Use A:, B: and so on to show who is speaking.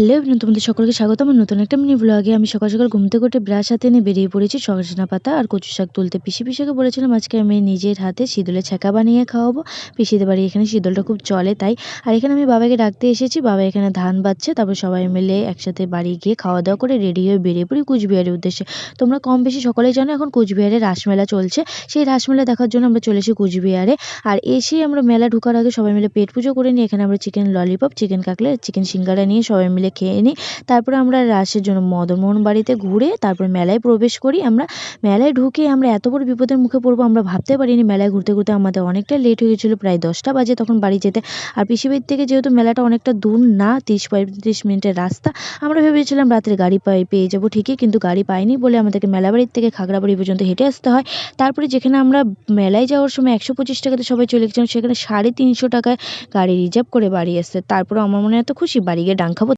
A: Hello everyone, তোমাদের সকলকে স্বাগত আমার নতুন একটা মিনি ব্লগে। আমি সকাল সকাল ঘুম থেকে উঠে ব্রাশ হাতে নিয়ে বেরিয়ে পড়েছি সজনা পাতা আর কচু শাক তুলতে। পিসিকে বলেছিলাম আজকে আমি নিজের হাতে শীতলের ছ্যাঁকা বানিয়ে খাওয়াবো। পিসিদের বাড়ি এখানে শীতলটা খুব চলে তাই। আর এখানে আমি বাবাকে ডাকতে এসেছি, বাবা এখানে ধান বাচ্ছে। তারপর সবাই মিলে একসাথে বাড়ি গিয়ে খাওয়া দাওয়া করে রেডি হয়ে বেরিয়ে পড়ি কুচবিহারের উদ্দেশ্যে। তোমরা কম বেশি সকলেই জানো এখন কুচবিহারে রাসমেলা চলছে। সেই রাসমেলা দেখার জন্য আমরা চলেছি কুচবিহারে। আর এসেই আমরা মেলা ঢোকার আগে সবাই মিলে পেট পুজো করে নিই। এখানে আমরা chicken lollipop, chicken cutlet, chicken singara নিয়ে সবাই মিলে খেয়ে নিই। তারপরে আমরা রাসের জন্য মদনমোহন বাড়িতে ঘুরে তারপর মেলায় প্রবেশ করি। আমরা মেলায় ঢুকে আমরা এত বড় বিপদের মুখে পড়বো আমরা ভাবতে পারিনি। মেলায় ঘুরতে ঘুরতে আমাদের অনেকটা লেট হয়ে গেছিলো, প্রায় 10টা বাজে তখন বাড়ি যেতে। আর পিসি বাড়ির থেকে যেহেতু মেলাটা অনেকটা দূর না, 30-35 মিনিটের রাস্তা, আমরা ভেবেছিলাম রাত্রে গাড়ি পেয়ে যাবো ঠিকই, কিন্তু গাড়ি পাইনি বলে আমাদেরকে মেলাবাড়ির থেকে খাগড়াবাড়ি পর্যন্ত হেঁটে আসতে হয়। তারপরে যেখানে আমরা মেলায় যাওয়ার সময় 125 টাকাতে সবাই চলে গেছিলাম, সেখানে 350 টাকায় গাড়ি রিজার্ভ করে বাড়ি আসছে। তারপরে আমার মনে এত খুশি, বাড়ি গিয়ে ডাং খাবো।